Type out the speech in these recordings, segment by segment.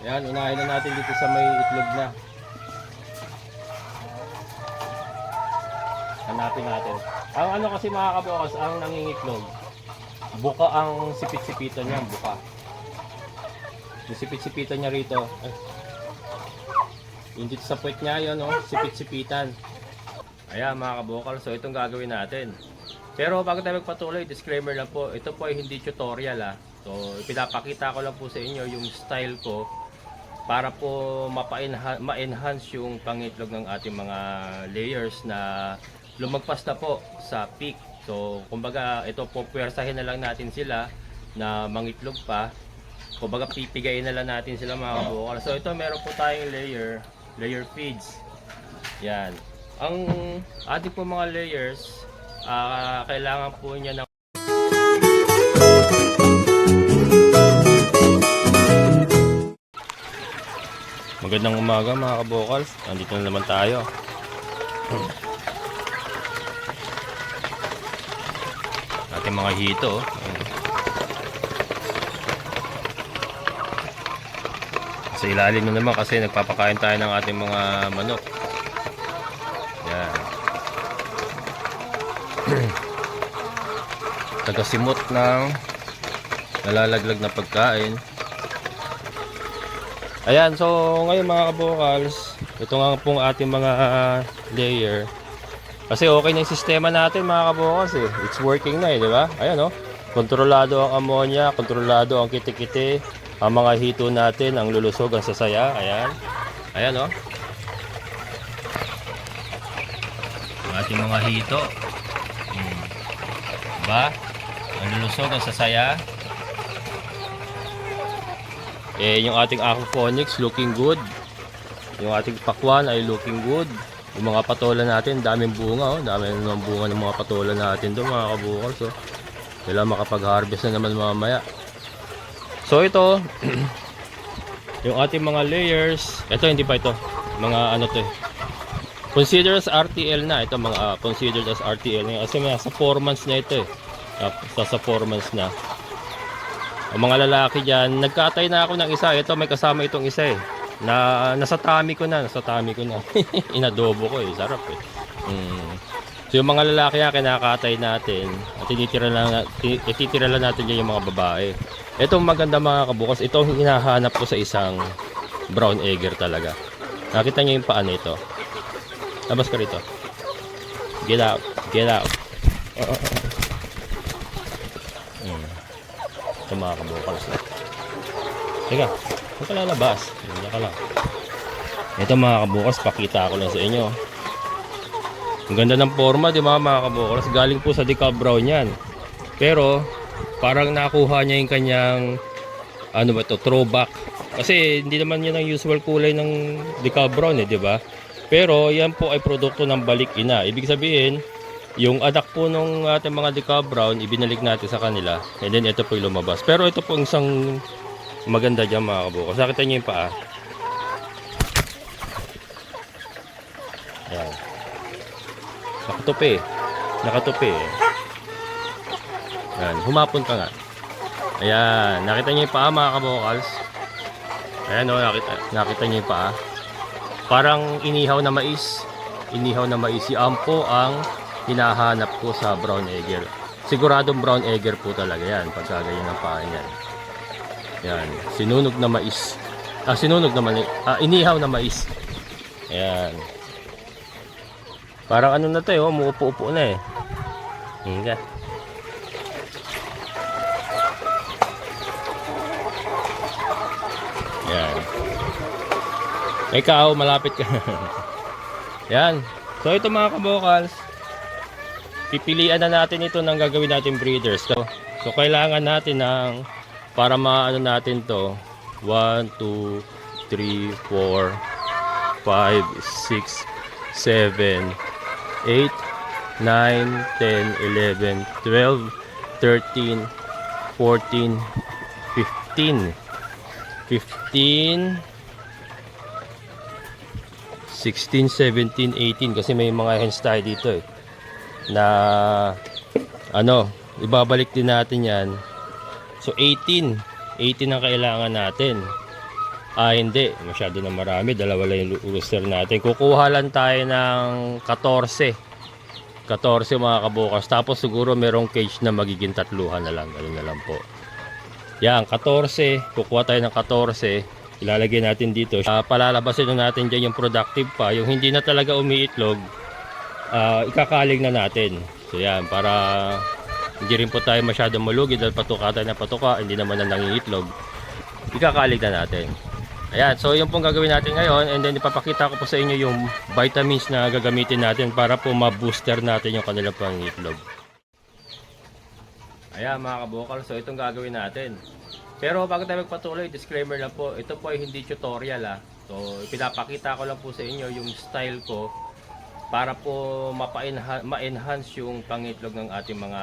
Ayan, unahin na natin dito sa may itlog na. Hanapin natin. Ang ano kasi mga kabukas, ang nangingitlog, buka ang sipit-sipitan niya, buka. Yung sipit-sipitan niya rito. Ay. Yung dito sa puwet niya, yun, oh, sipit-sipitan. Ayan mga kabukal, so itong gagawin natin. Pero bago tayo magpatuloy, disclaimer lang po, ito po ay hindi tutorial ah. So pinapakita ko lang po sa inyo yung style ko para po ma-enhance yung pangitlog ng ating mga layers na lumagpas na po sa peak. So kumbaga ito po puwersahin na lang natin sila na mangitlog pa. Kumbaga pipigayin na lang natin sila mga kabukal. So ito meron po tayong layer feeds. Yan. Ang ating po mga layers, kailangan po niya ng magandang umaga mga kabukals. Nandito na naman tayo. Ating mga hito. Sa ilalim na naman kasi nagpapakain tayo ng ating mga manok. Yan. Tagasimot ng nalalaglag na pagkain. Ayan, so ngayon mga kabukals, ito nga pong ating mga layer. Kasi okay na yung sistema natin mga kabukals eh. It's working na eh, di ba? Ayan oh. Kontrolado ang ammonia, kontrolado ang kitikiti, ang mga hito natin, ang lulusog, ang sasaya. Ayan. Ayan oh. Ang ating mga hito. Diba? Ang lulusog, ang sasaya. Yung ating aquaponics looking good. Yung ating pakwan ay looking good. Yung mga patola natin, daming bunga oh. Daming naman bunga ng mga patola natin doon mga kabukal. So, kailangan makapag-harvest na naman mamaya. So ito, yung ating mga layers. Ito hindi pa ito. Mga ano to eh. Consider as RTL na. Ito mga considered as RTL na. Kasi sa 4 months na ito eh. Sa 4 months na. Ang mga lalaki dyan, nagkatay na ako ng isa. Ito may kasama itong isa eh. Nasa tummy ko na. Inadobo ko eh. Sarap eh. So yung mga lalaki yan, kinakatay natin. At ititira lang natin dyan yung mga babae. Itong maganda mga kabukas. Ito ang hinahanap ko sa isang brown egger talaga. Nakita niyo yung paan nito. Labas ka rito. Get out. Get out. Ito mga kabukals na. Teka, huwag ka lalabas. Hindi ka lang. Ito mga kabukals, pakita ko lang sa inyo. Ang ganda ng forma, di ba mga kabukals? Galing po sa decal brown yan. Pero, parang nakuha niya yung kanyang, ano ba ito, throwback. Kasi hindi naman yan ang usual kulay ng decal brown eh, di ba? Pero, yan po ay produkto ng balik ina. Ibig sabihin, yung anak po nung ating mga decal brown, ibinalik natin sa kanila. And then ito po yung lumabas. Pero ito po isang maganda dyan mga kabukals. Nakita nyo yung paa. Ayan. Nakatupi. Nakatupi. Ayan. Humapon ka nga. Ayan. Nakita nyo yung paa mga kabukals. Ayan o. Nakita nyo yung paa. Parang inihaw na mais. Inihaw na mais. Yan po ang hinahanap ko sa brown egger. Siguradong brown egger po talaga yan pagka ganyan ang paa niyan. Yan, sinunog na mais. Sinunog na mali. Inihaw na mais. Yan. Parang ano na 'to, oh, umuupo-upo na eh. Hinga. Yan. Ikaw, malapit ka. Yan. So ito mga kabukals, pipilian na natin ito ng gagawin natin breeders. So kailangan natin ng, para maano natin to, 1, 2, 3, 4, 5, 6, 7, 8, 9, 10, 11, 12, 13, 14, 15, 16, 17, 18. Kasi may mga hens tayo dito eh, na ano, ibabalik din natin yan. So 18 ang kailangan natin. Hindi. Masyado na marami. Dalawa lang yung rooster natin. Kukuha lang tayo ng 14. 14 mga kabukas. Tapos siguro merong cage na magiging tatluhan na lang. Ganun na lang po. Yan, 14. Kukuha tayo ng 14. Ilalagay natin dito. Palalabasin na natin dyan yung productive pa. Yung hindi na talaga umiitlog, ikakaling na natin. So yan, para hindi rin po tayo masyadong malugi dahil patuka tayo na patuka, hindi naman na nangingitlog. Ikakaling na natin. Ayan, so yung pong gagawin natin ngayon, and then ipapakita ko po sa inyo yung vitamins na gagamitin natin para po ma-booster natin yung kanilang pangitlog. Ayan mga kabukal, so itong gagawin natin. Pero bago tayo magpatuloy, disclaimer lang po, ito po ay hindi tutorial So pinapakita ko lang po sa inyo yung style ko para po ma-enhance yung pangitlog ng ating mga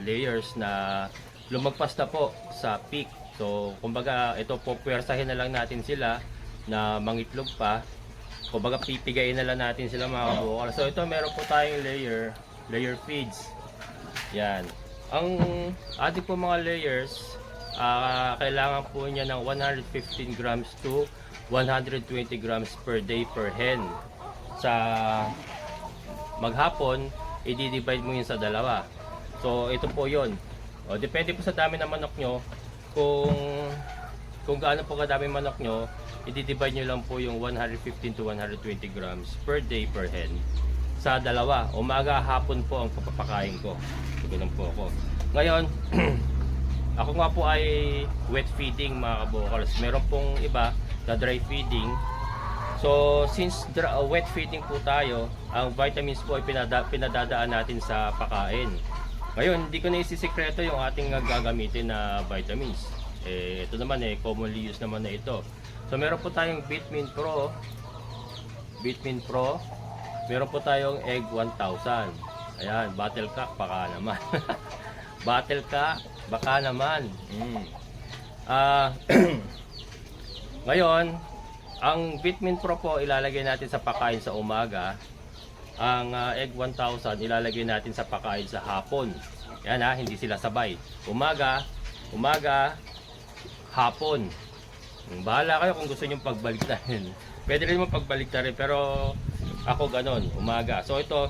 layers na lumagpas na po sa peak. So kumbaga ito po puwersahin na lang natin sila na mangitlog pa. Kumbaga pipigayin na lang natin sila mga kabukal. So ito meron po tayong layer feeds. Yan. Ang ating po mga layers, kailangan po niya ng 115 grams to 120 grams per day per hen. Sa maghapon, i-divide mo yun sa dalawa. So ito po yun. O, depende po sa dami ng manok nyo. Kung gaano po kadami manok nyo, i-divide nyo lang po yung 115 to 120 grams per day per hen. Sa dalawa, umaga, hapon po ang papapakain ko. So, ganun po ako. Ngayon, ako nga po ay wet feeding mga kabukals. Meron pong iba na dry feeding. So, since wet feeding po tayo, ang vitamins po ay pinadadaan natin sa pakain. Ngayon, hindi ko na isisikreto yung ating gagamitin na vitamins. Ito naman commonly used naman na ito. So, meron po tayong Vitamin Pro. Vitamin Pro. Meron po tayong Egg 1000. Ayan, Battle Cock, baka naman. Battle Cock, baka naman. Ngayon, ang Vitamin Pro po ilalagay natin sa pakain sa umaga. Ang Egg 1000 ilalagay natin sa pakain sa hapon. Yan hindi sila sabay. Umaga, hapon. Bahala kayo kung gusto niyo pagbaliktarin. Pwede rin mo pagbaliktarin pero ako ganon, umaga. So ito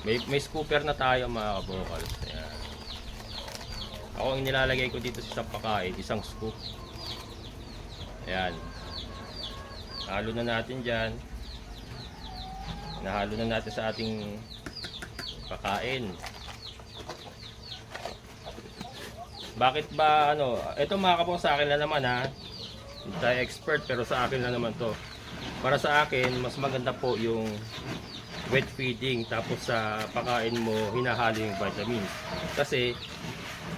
may scooper na tayo mga kabukals. Ayan. Ako ang nilalagay ko dito sa pakain, isang scoop. Ayan. Halo na natin dyan. Nahalo na natin sa ating pakain. Bakit ba ito mga kabukals sa akin lang naman hindi tayo expert pero sa akin lang naman to. Para sa akin, mas maganda po yung wet feeding tapos sa pakain mo hinahalo yung vitamins. Kasi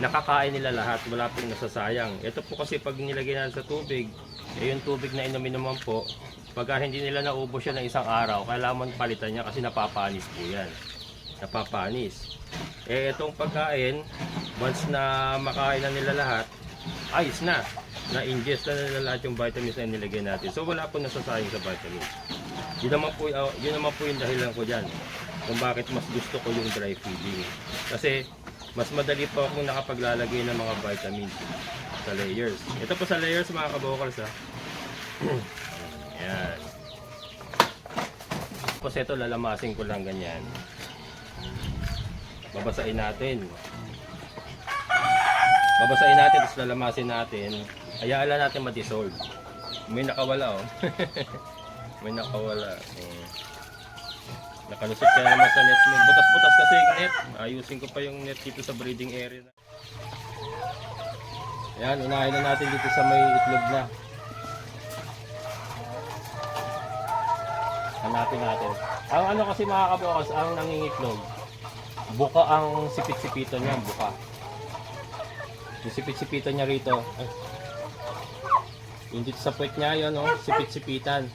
nakakain nila lahat, wala pong nasasayang. Ito po kasi pag nilagay natin sa tubig, yung tubig na inumin naman po, pagka hindi nila naubos siya ng isang araw, kailangan palitan niya kasi napapanis po yan. Napapanis. Itong pagkain, once na makain na nila lahat, ayos na. Na-ingest na nila lahat yung vitamins na nilagay natin. So wala po nasasayang sa vitamins. Yun naman po yung dahilan ko dyan kung bakit mas gusto ko yung dry feeding. Kasi mas madali po akong nakapaglalagay ng mga vitamins sa layers. Ito po sa layers mga kabukals Ayan. Tapos ito lalamasin ko lang ganyan. Babasain natin. Tapos lalamasin natin. Hayaan lang natin ma-dissolve. May nakawala May nakawala. Nakalusot ka naman sa net mo. Butas-butas kasi yung net. Ayusin ko pa yung net dito sa breeding area. Ayan, unahin na natin dito sa may itlog na. Hanapin natin. Ang kasi mga kabukas, ang nangingitlog. Buka ang sipit-sipitan niya, buka. Yung sipit-sipitan niya rito. Yung dito sa puwet niya, yun sipit-sipitan.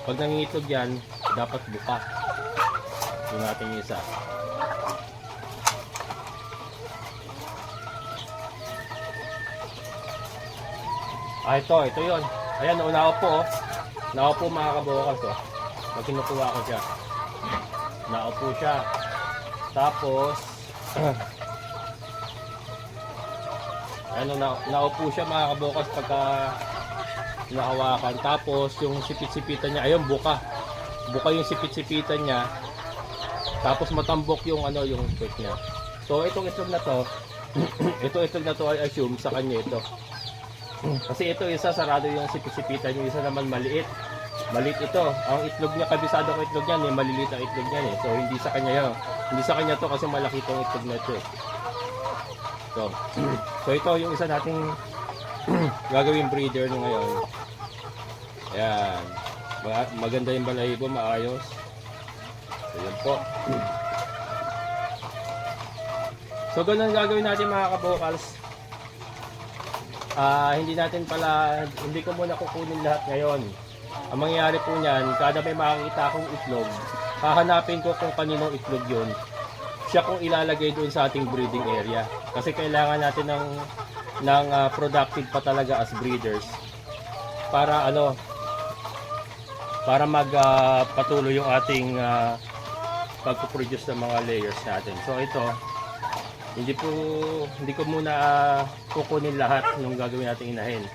Pag nangingitlog yan, dapat buka. Yung natin yung isa. Ito yun. Ayan, naupo Naupo mga kabukas Pag kinukuha ko siya. Naupo siya. Tapos, Ano, naupo siya mga kabukas pagka nahawakan. Tapos yung sipit-sipitan niya, ayun, buka. Buka yung sipit-sipitan niya. Tapos matambok yung ano, yung puwet niya. So itong itlog na to, itong itlog na to I assume sa kanya ito. Kasi ito isa sarado yung sipit-sipitan, yung isa naman maliit. Maliit ito. Ang itlog niya, kabisado ko itlog niyan, maliliit ang itlog niyan eh. So hindi sa kanya yun. Hindi sa kanya to kasi malaki itong itlog na ito eh. So ito yung isa nating gagawing breeder nyo ngayon. Ayan. Maganda yung balahibo, maayos. So yun po. So ganun gagawin natin mga kabokals. Hindi ko muna kukunin lahat ngayon. Ang mangyayari po niyan, kada may makakita akong itlog, hahanapin ko kung kaninong itlog yun. Siya kung ilalagay doon sa ating breeding area. Kasi kailangan natin ng productive pa talaga as breeders para para magpatuloy yung ating pagpo-produce ng mga layers natin. So ito, hindi ko muna kukunin lahat ng gagawin natin inahin.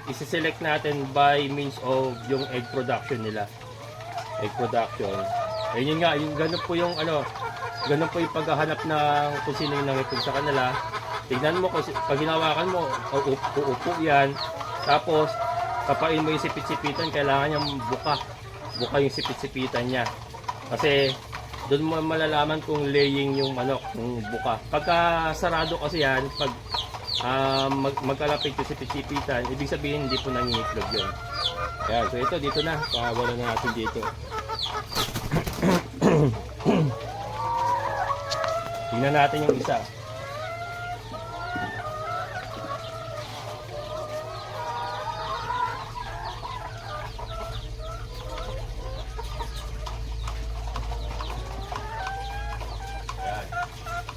Isi-select natin by means of yung egg production nila. Egg production. Ayun nga, yung ganun po yung ganun po yung paghahanap ng kung sino yung nangitlog sa kanila. Tignan mo, pag hinawakan mo, uupo yan. Tapos, kapain mo yung sipit-sipitan, kailangan niyang buka. Buka yung sipit-sipitan niya. Kasi, doon mo malalaman kung laying yung yung buka. Pagka sarado kasi yan, pag magkalapit yung sipit-sipitan, ibig sabihin hindi po nangingitlog yun. Ayan, so ito, dito na. Pakawala na natin dito. Tingnan natin yung isa.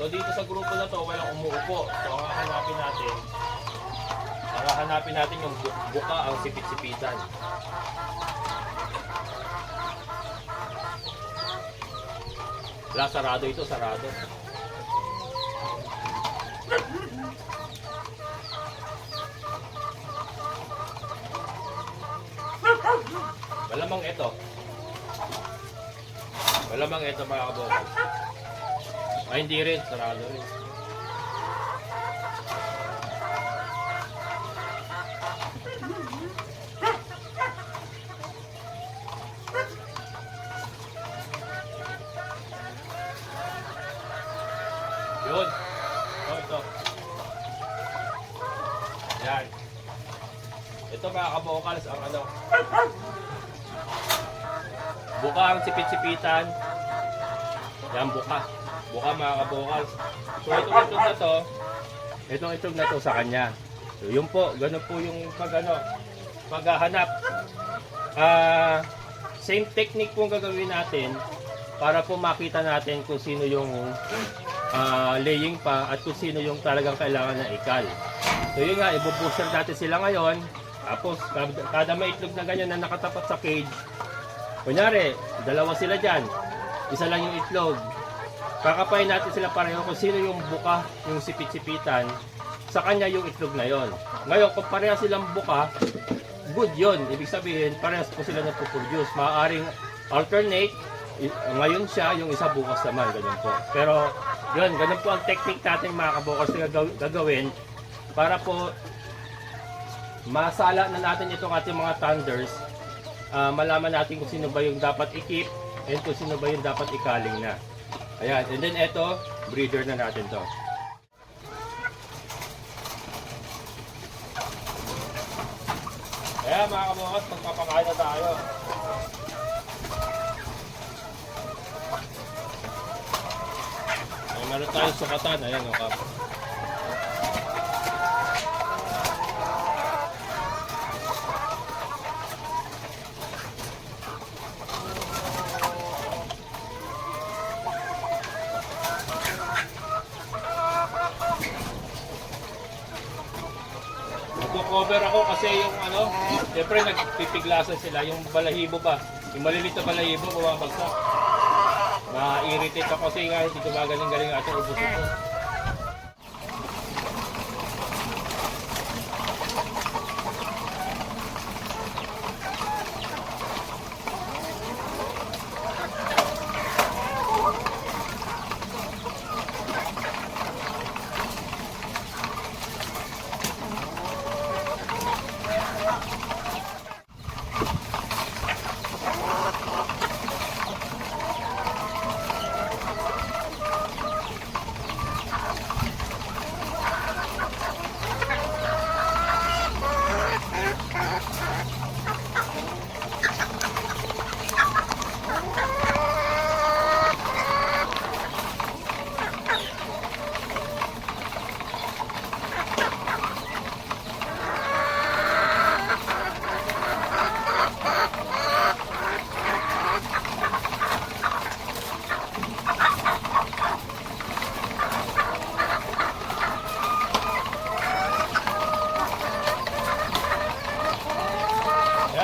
So dito sa grupo na to, walang umuupo. So ang hahanapin natin yung buka, ang sipit-sipitan. Wala, sarado ito, sarado. Malamang ito. Malamang ito mga kabokal. Ay, hindi rin. Sarado rin. Yun. Ito. Yan. Ito mga kabokals, ang buka ang sipit-sipitan. Yan, buka. Buka mga kabokals. So itong itlog na to sa kanya. So yun po, ganun po yung paghahanap. Same technique po gagawin natin para po makita natin kung sino yung laying pa at kung sino yung talagang kailangan na ikal. So yun nga, i-booster natin sila ngayon. Tapos kada may itlog na ganyan na nakatapat sa cage, kunyari, dalawa sila dyan, isa lang yung itlog. Kakapain natin sila pareho kung sino yung buka, yung sipit-sipitan, sa kanya yung itlog na yon. Ngayon, kung pareha silang buka, good yon. Ibig sabihin, parehas po sila nagpo-produce. Maaaring alternate, ngayon siya, yung isa bukas naman, ganyan po. Pero, yun, ganun po ang technique natin mga kabukas na gagawin para po masala na natin itong ating mga thunders. Malaman natin kung sino ba yung dapat i-keep and kung sino ba yung dapat ikaling na. Ayan, and then eto, breeder na natin to. Ayan mga kabukas, magpapakain na tayo. Ay, meron tayong sukatan, ayan o kap. Cover ako kasi yung siyempre nagpipiglasan sila, yung balahibo ba, yung maliliit na balahibo bumabagsak. Na-irritate ako kasi nga hindi gumagaling-galing ating ubos ito.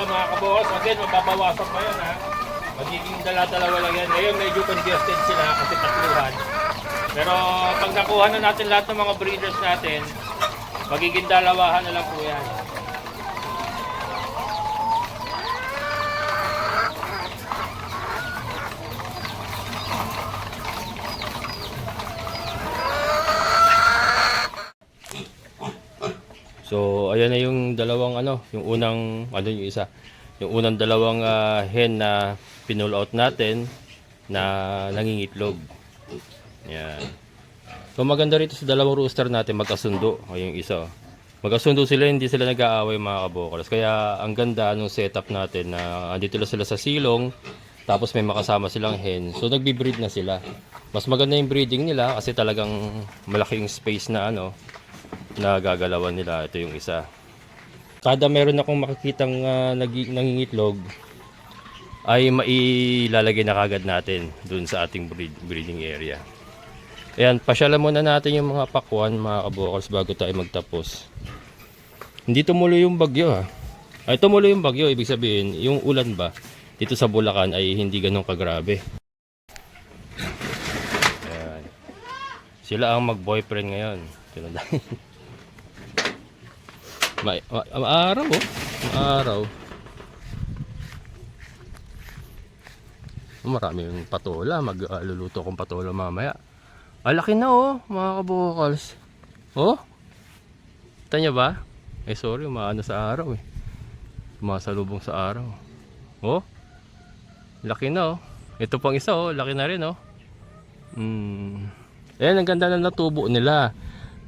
mga kabukas. Again, mababawasan pa yan ha. Magiging dala-dalawa lang yan. Ngayon medyo congested sila kasi tatluhan. Pero pag nakuha na natin lahat ng mga breeders natin, magiging dalawahan na lang po yan. So, ayan na yung dalawang yung unang, yung isa. Yung unang dalawang hen na pinull out natin na nangingitlog. Yan. So, maganda rito sa dalawang rooster natin magkasundo. O, yung isa. Magkasundo sila, hindi sila nag-aaway mga kabokals. Kaya, ang ganda nung setup natin na andito sila sa silong, tapos may makasama silang hen. So, nagbi-breed na sila. Mas maganda yung breeding nila kasi talagang malaking space na na gagalawan nila. Ito yung isa. Kada meron akong makikitang nangingitlog ay mailalagay na kagad natin dun sa ating breeding area. Ayan, pasyalan muna natin yung mga pakwan mga kabokals bago tayo magtapos. Hindi tumuloy yung bagyo ha. Ay tumuloy yung bagyo, ibig sabihin yung ulan ba dito sa Bulacan ay hindi ganun kagrabe. Ayan. Sila ang mag-boyfriend ngayon. Maaraw maaraw. Marami yung patola, magluluto kong patola mamaya. Laki na mga kabokals. Kita nyo ba? Sorry, maano sa araw masalubong sa araw. Laki na Ito pang isa laki na rin Ayan, ang ganda na natubo nila.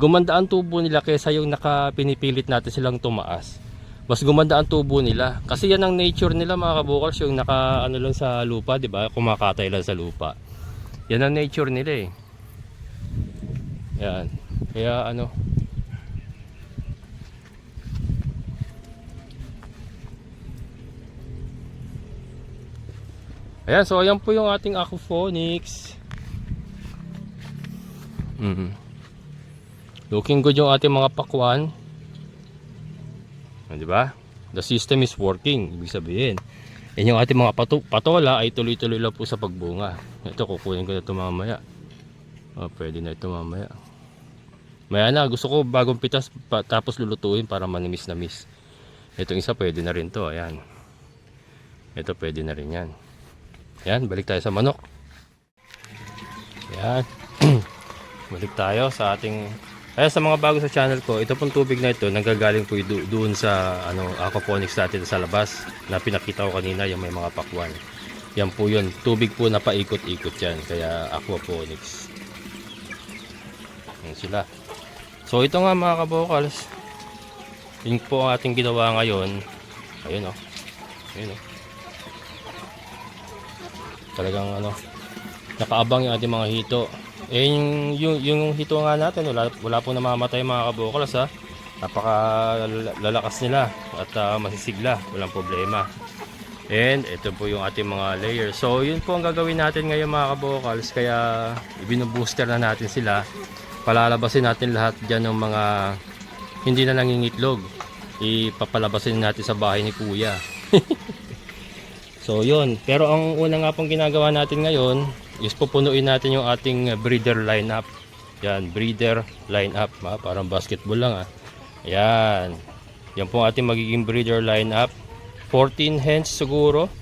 Gumanda ang tubo nila kaysa yung pinipilit natin silang tumaas. Mas gumanda ang tubo nila. Kasi yan ang nature nila mga kabokals, yung lang sa lupa, di ba? Kumakatay lang sa lupa. Yan ang nature nila Yan. Kaya Ayan, so ayan po yung ating aquaponics. Looking good yung ating mga pakwan. Di ba? The system is working. Ibig sabihin, yan yung ating mga patola ay tuloy-tuloy lang po sa pagbunga. Ito, kukunin ko na ito mamaya. Pwede na ito mamaya. Maya na, gusto ko bagong pitas tapos lulutuin para manimis na miss. Itong isa pwede na rin to. Ayan. Ito pwede na rin yan. Ayan, balik tayo sa manok. Ayan. Balik tayo sa ating... Kaya sa mga bago sa channel ko, ito pong tubig na ito nanggagaling po doon sa aquaponics natin sa labas na pinakita ko kanina, yung may mga pakwan. Yan po yun, tubig po na paikot-ikot yan, kaya aquaponics. Yan sila. So ito nga mga kabokals, yun po ang ating ginawa ngayon. Ayun ayun talagang nakaabang yung ating mga hito. Yung hito nga natin, wala po namamatay mga kabokals Napaka lalakas nila at masisigla, walang problema. And ito po yung ating mga layers. So yun po ang gagawin natin ngayon mga kabokals. Kaya ibinubooster na natin sila. Palalabasin natin lahat dyan ng mga hindi na nangingitlog. Ipapalabasin natin sa bahay ni kuya. So yun, pero ang una nga pong ginagawa natin ngayon is pupunuin natin yung ating breeder lineup. Yan, breeder lineup, parang basketball lang Yan. Yan po ating magiging breeder lineup. 14 hens siguro.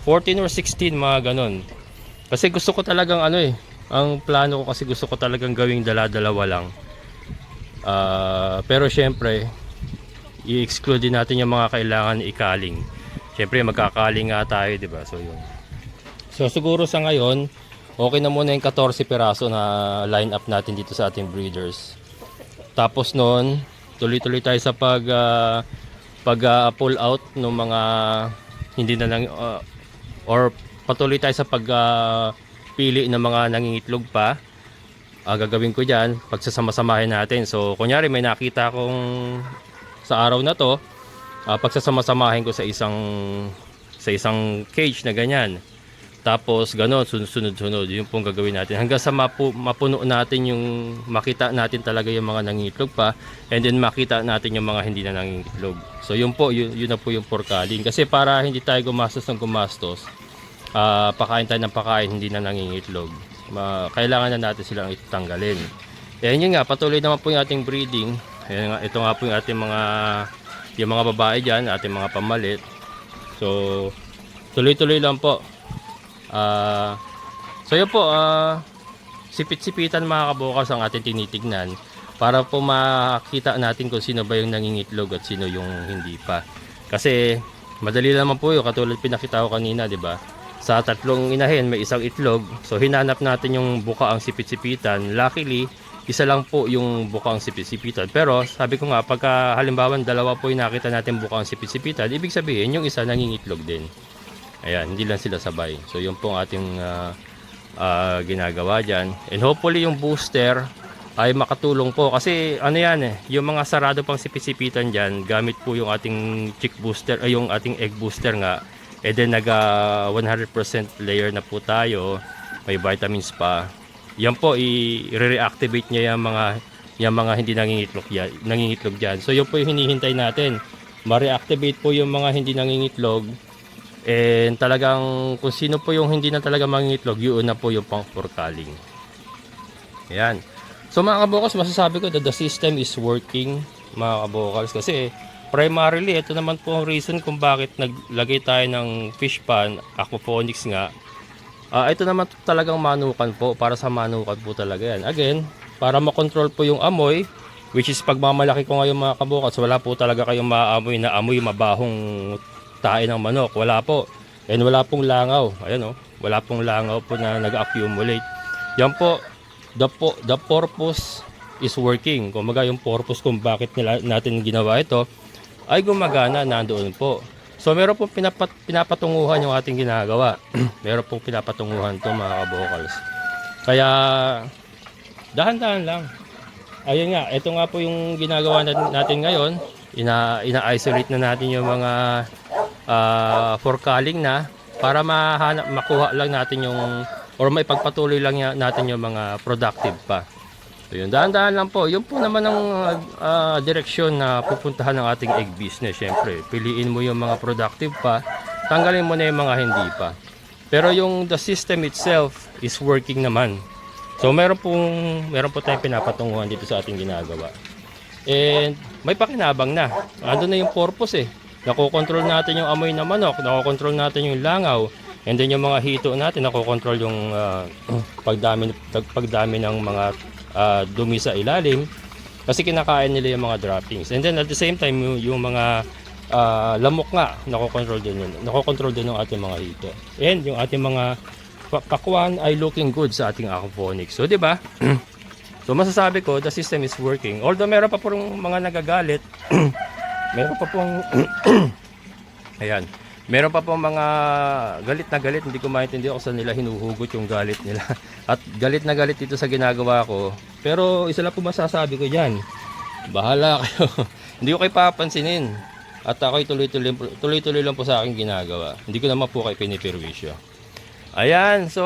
14 or 16 mga ganon. Kasi gusto ko talagang ang plano ko kasi gusto ko talagang gawing dala-dalawa lang. Pero syempre i-exclude din natin yung mga kailangan ikaling. Syempre magkakaling nga tayo, di ba? So yun. So siguro sa ngayon, okay na muna yung 14 piraso na line up natin dito sa ating breeders. Tapos noon, tuloy-tuloy tayo sa pull out ng mga hindi na or patuloy tayo sa pili ng mga nangingitlog pa. Gagawin ko diyan, pagsasama-samahin natin. So kunyari may nakita akong sa araw na to, pagsasama-samahin ko sa isang cage na ganyan. Tapos gano'n, sunod-sunod yung pong gagawin natin hanggang sa mapuno natin yung makita natin talaga yung mga nangingitlog pa, and then makita natin yung mga hindi na nangingitlog. So yun po, yun na po yung porkaling. Kasi para hindi tayo gumastos ng gumastos, pakain tayo ng pakain hindi na nangingitlog, kailangan na natin silang itanggalin. Ayan yun nga, patuloy naman po yung ating breeding. Ayan nga, ito nga po yung ating yung mga babae dyan, ating mga pamalit. So tuloy-tuloy lang po. So yun po, sipit-sipitan mga kabukas ang ating tinitignan para po makita natin kung sino ba yung nangingitlog at sino yung hindi pa. Kasi madali naman po yun, katulad pinakita ko kanina, di ba? Sa 3 inahin may isang itlog, so hinanap natin yung buka ang sipit-sipitan. Luckily, isa lang po yung buka ang sipit-sipitan. Pero sabi ko nga, pagka halimbawa 2 po yung nakita natin buka ang sipit-sipitan, ibig sabihin yung isa nangingitlog din. Ayan, hindi lang sila sabay. So yun po ang ating ginagawa dyan. And hopefully yung booster ay makatulong po. Kasi ano yan yung mga sarado pang sipisipitan dyan, gamit po yung ating chick booster, ay yung ating egg booster nga. And then nag 100% layer na po tayo. May vitamins pa. Yan po, i-reactivate niya yung mga hindi nangingitlog dyan. So yun po yung hinihintay natin. Ma-reactivate po yung mga hindi nangingitlog. And talagang kung sino po yung hindi na talaga mangingitlog, yun na po yung pang porkaling. Ayan. So mga kabokals, masasabi ko that the system is working mga kabokals. Kasi primarily, ito naman po ang reason kung bakit naglagay tayo ng fish pan, aquaponics nga. Ito naman talagang manukan po, para sa manukan po talaga yan. Again, para makontrol po yung amoy, which is pagmamalaki ko ngayon mga kabokals, wala po talaga kayong maamoy na amoy mabahong tae ng manok, wala po. And wala pong langaw. Ayan o, wala pong langaw po na nag-accumulate. Yan po, the purpose is working. Kumaga yung purpose kung bakit natin ginawa ito ay gumagana, nandoon po. So meron pong pinapatunguhan yung ating ginagawa. Meron pong pinapatunguhan to mga kabokals. Kaya dahan-dahan lang. Ayun nga, ito nga po yung ginagawa natin ngayon. Ina-isolate na natin yung mga porkaling na para makuha lang natin yung, or maipagpatuloy lang natin yung mga productive pa. So yun, dahan-dahan lang po. Yun po naman ang direksyon na pupuntahan ng ating egg business. Syempre, piliin mo yung mga productive pa, tanggalin mo na yung mga hindi pa. Pero yung the system itself is working naman. So meron po tayong pinapatunguhan dito sa ating ginagawa. And may pakinabang na. Ando na yung purpose eh. Nakokontrol natin yung amoy ng manok, nakokontrol natin yung langaw, and then yung mga hito natin, nakokontrol yung pagdami ng mga dumi sa ilalim. Kasi kinakain nila yung mga droppings. And then at the same time, yung mga lamok nga, nakokontrol din yun. Nakokontrol din yung ating mga hito. And yung ating mga pakwan ay looking good sa ating aquaponics. So, di ba? So, masasabi ko, the system is working. Although, meron pa pong mga nagagalit. Meron pa pong ayan. Meron pa pong mga galit na galit. Hindi ko maintindihan kung saan nila hinuhugot yung galit nila. At galit na galit dito sa ginagawa ko. Pero isa lang po masasabi ko dyan. Bahala kayo. Hindi ko kayo papansinin. At ako'y tuloy-tuloy lang po sa aking ginagawa. Hindi ko naman po kayo pinipirwisyo. Ayan. So,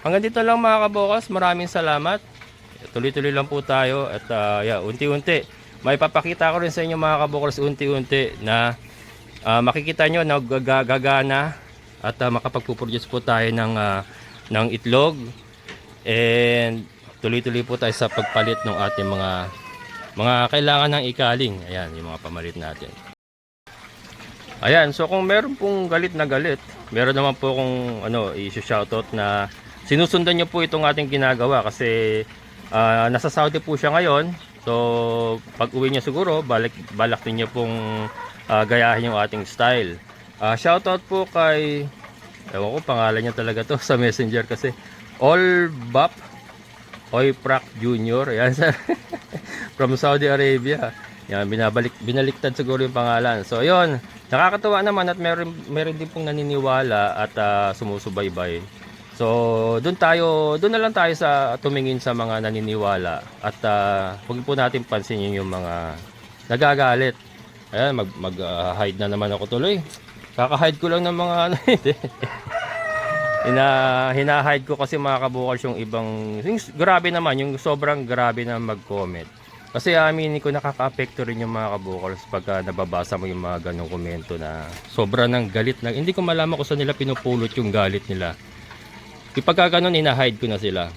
hanggang dito lang mga kabokas. Maraming salamat. Tuloy-tuloy lang po tayo. At unti-unti. May papakita ko rin sa inyo mga kabokals unti-unti na makikita nyo na gagana at makapagpuproduce po tayo ng itlog. And tuloy-tuloy po tayo sa pagpalit ng ating mga kailangan ng ikaling. Ayan, yung mga pamalit natin. Ayan, so kung meron pong galit na galit, meron naman po kung i-shoutout na sinusundan nyo po itong ating ginagawa kasi nasa Saudi po siya ngayon. So pag uwi niya siguro balak niyo pong gayahin yung ating style. Shoutout po kay, ewan ko pangalan niya talaga to sa messenger kasi Olbap Oiprak Jr. Yan from Saudi Arabia. Yan, binaliktad siguro yung pangalan. So ayun, nakakatuwa naman at meron din pong naniniwala at sumusubaybay. So doon na lang tayo sa tumingin sa mga naniniwala at huwag po natin pansinin yung mga nagagalit. Ayan, mag-hide na naman ako tuloy. Kaka-hide ko lang ng mga Hinahide ko kasi mga kabukals yung ibang, yung grabe naman, yung sobrang grabe na mag-comment. Kasi aminin ko nakaka-apekto rin yung mga kabukals pagka nababasa mo yung mga ganong komento na sobra ng galit na, hindi ko malaman kung saan nila pinupulot yung galit nila. Kapag ganun, hinahide ko na sila.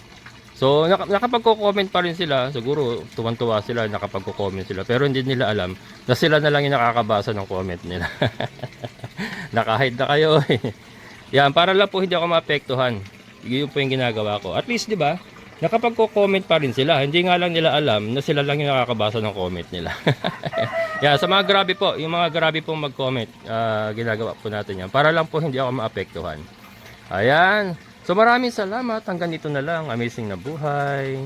So nakapagko-comment pa rin sila, siguro tuwan-tuwa sila nakapagko-comment sila, pero hindi nila alam na sila na lang yung nakakabasa ng comment nila. Naka-hide na kayo eh. Yan, para lang po hindi ako maapektuhan. Yun po yung ginagawa ko. At least, di ba, nakapagko-comment pa rin sila. Hindi nga lang nila alam na sila lang yung nakakabasa ng comment nila. Yan, sa mga grabe po, yung mga grabe pong mag-comment, ginagawa po natin yan. Para lang po hindi ako maapektuhan. Ayan. So maraming salamat. Hanggang dito na lang. Amazing na buhay.